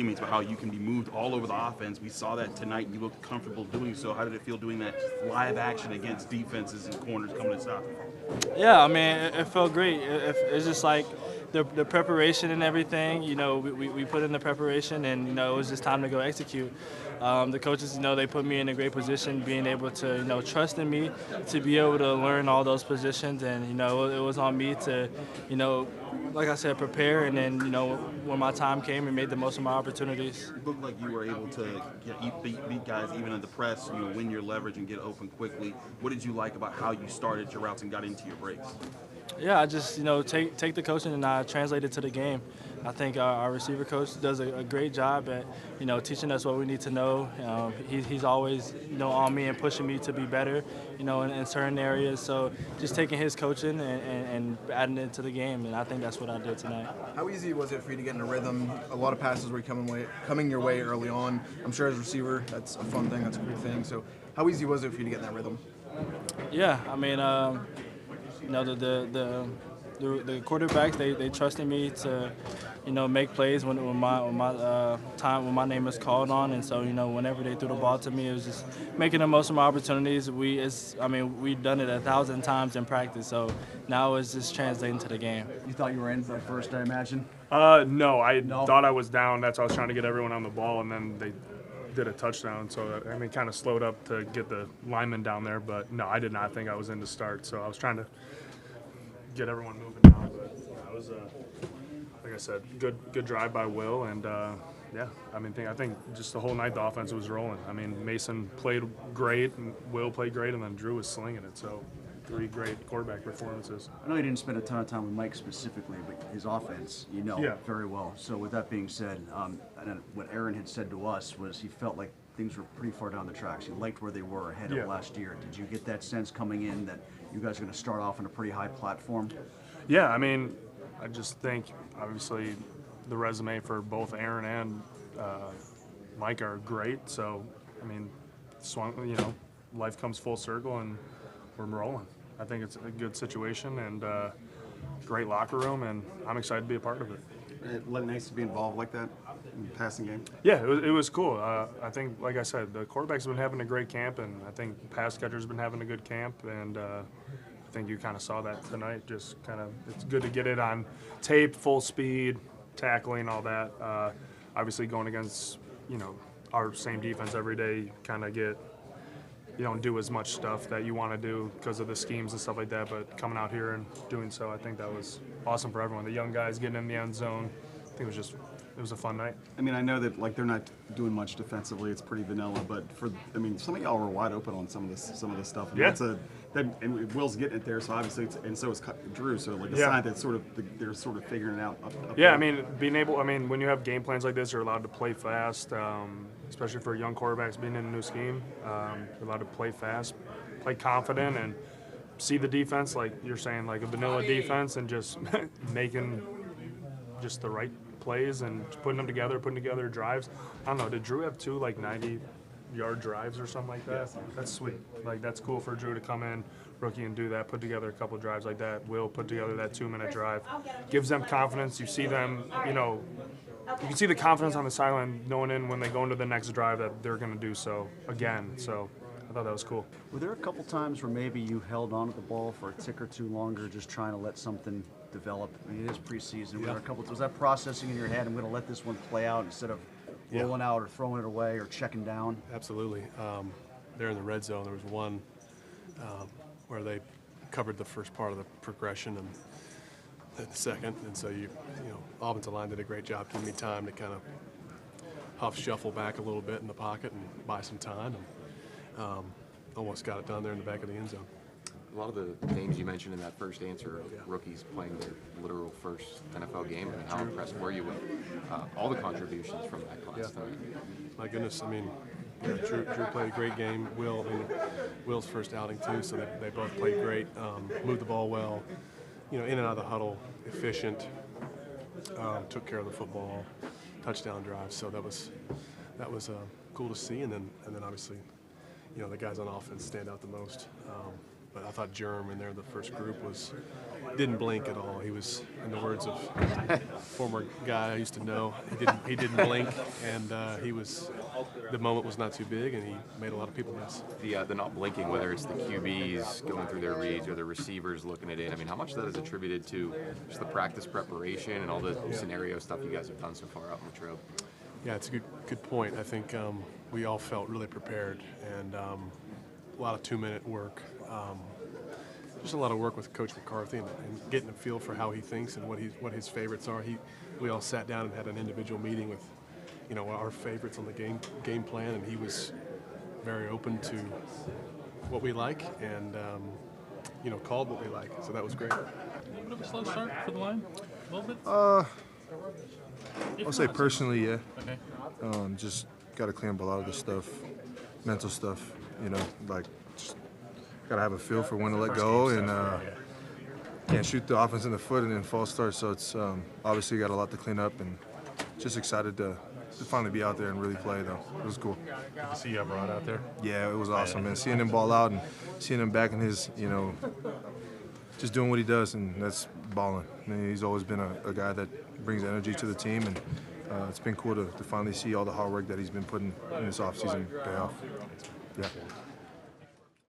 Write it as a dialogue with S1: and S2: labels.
S1: teammates about how you can be moved all over the offense. We saw that tonight. You looked comfortable doing so. How did it feel doing that live action against defenses and corners coming to stop?
S2: Yeah, I mean, it felt great. It's just like the preparation and everything. You know, we put in the preparation, and you know, it was just time to go execute. The coaches, you know, they put me in a great position, being able to, you know, trust in me to be able to learn all those positions, and you know, it was on me to, you know, like I said, prepare, and then, you know, when my time came, and made the most of my opportunities.
S1: It looked like you were able to beat guys even in the press, you know, win your leverage and get open quickly. What did you like about how you started your routes and got into your breaks?
S2: Yeah, I just, you know, take the coaching and I translate it to the game. I think our receiver coach does a great job at, you know, teaching us what we need to know. He's always, you know, on me and pushing me to be better, you know, in certain areas. So just taking his coaching and adding it to the game, and I think that's what I did tonight.
S3: How easy was it for you to get in a rhythm? A lot of passes were coming your way early on. I'm sure as a receiver, that's a fun thing, that's a cool thing. So how easy was it for you to get in that rhythm?
S2: Yeah, I mean, you know, the quarterbacks, they trusted me to, you know, make plays when my name is called on, and so, you know, whenever they threw the ball to me, it was just making the most of my opportunities. We've done it 1,000 times in practice, so now it's just translating to the game.
S4: You thought you were in at first, I imagine?
S5: No, I thought I was down. That's why I was trying to get everyone on the ball, and then they did a touchdown, so I mean, kind of slowed up to get the lineman down there. But no, I did not think I was in to start, so I was trying to get everyone moving down. But yeah, it was, like I said, good drive by Will, and yeah, I think just the whole night the offense was rolling. I mean, Mason played great, and Will played great, and then Drew was slinging it. So 3 great quarterback performances.
S4: I know you didn't spend a ton of time with Mike specifically, but his offense, you know, very well. So with that being said, and what Aaron had said to us was he felt like things were pretty far down the tracks. He liked where they were ahead of last year. Did you get that sense coming in that you guys are going to start off on a pretty high platform?
S5: Yeah, I mean, I just think obviously the resume for both Aaron and Mike are great. So, I mean, you know, life comes full circle and we're rolling. I think it's a good situation and great locker room, and I'm excited to be a part of it.
S6: Nice to be involved like that in the passing game.
S5: Yeah, it was cool. I think, like I said, the quarterbacks have been having a great camp, and I think pass catchers have been having a good camp, and I think you kind of saw that tonight. Just kind of, it's good to get it on tape, full speed, tackling, all that. Obviously, going against, you know, our same defense every day, you kind of get, you don't do as much stuff that you want to do because of the schemes and stuff like that, but coming out here and doing so, I think that was awesome for everyone. The young guys getting in the end zone, I think it was a fun night.
S6: I mean, I know that like they're not doing much defensively; it's pretty vanilla. But some of y'all were wide open on some of this stuff. And and Will's getting it there, so obviously, and so is Drew. So like a sign that they're sort of figuring it out.
S5: I mean, when you have game plans like this, you're allowed to play fast, especially for young quarterbacks being in a new scheme. You're allowed to play fast, play confident, and see the defense like you're saying, like a vanilla defense, and just making just the right plays and putting together drives. I don't know, did Drew have 2 like 90-yard drives or something like that? That's sweet. Like, that's cool for Drew to come in, rookie, and do that, put together a couple drives like that. Will put together that 2-minute drive. Gives them confidence. You see them, you know, you can see the confidence on the sideline knowing when they go into the next drive that they're going to do so again. So I thought that was cool.
S4: Were there a couple times where maybe you held on to the ball for a tick or two longer, just trying to let something develop? I mean, it is preseason. Were there a couple? Was that processing in your head? I'm going to let this one play out instead of rolling out or throwing it away or checking down?
S7: Absolutely. There in the red zone, there was one where they covered the first part of the progression and then the second, and so you know, offensive line did a great job giving me time to kind of shuffle back a little bit in the pocket and buy some time, and almost got it done there in the back of the end zone.
S8: A lot of the names you mentioned in that first answer, rookies playing their literal first NFL game. I mean, how impressed were you with all the contributions from that class tonight?
S7: My goodness, I mean, Drew played a great game. Will's first outing too, so they both played great. Moved the ball well, you know, in and out of the huddle, efficient. Took care of the football, touchdown drive. So that was cool to see. And then obviously, you know, the guys on offense stand out the most. But I thought Germ in there, the first group, didn't blink at all. He was, in the words of a former guy I used to know, he didn't blink, and the moment was not too big, and he made a lot of people miss.
S8: The not blinking, whether it's the QBs going through their reads or the receivers looking it in, I mean, how much of that is attributed to just the practice preparation and all the scenario stuff you guys have done so far out in Latrobe?
S7: Yeah, it's a good point. I think we all felt really prepared, and a lot of 2-minute work. Just a lot of work with Coach McCarthy and getting a feel for how he thinks and what his favorites are. We all sat down and had an individual meeting with, our favorites on the game plan, and he was very open to what we like and called what we like. So that was great.
S9: A little bit of a slow start for the line. A little bit.
S10: I'll say personally, yeah.
S9: Okay.
S10: Just got to clean up a lot of the stuff, mental stuff. Just got to have a feel for when to let go and can't shoot the offense in the foot and then false start. So it's obviously got a lot to clean up, and just excited to finally be out there and really play. Though it was cool.
S9: Good to see you abroad out there.
S10: Yeah, it was awesome, man. Seeing him ball out and seeing him back in his, just doing what he does, and that's balling. I mean, he's always been a guy that brings energy to the team, and it's been cool to finally see all the hard work that he's been putting in this offseason pay off. Yeah.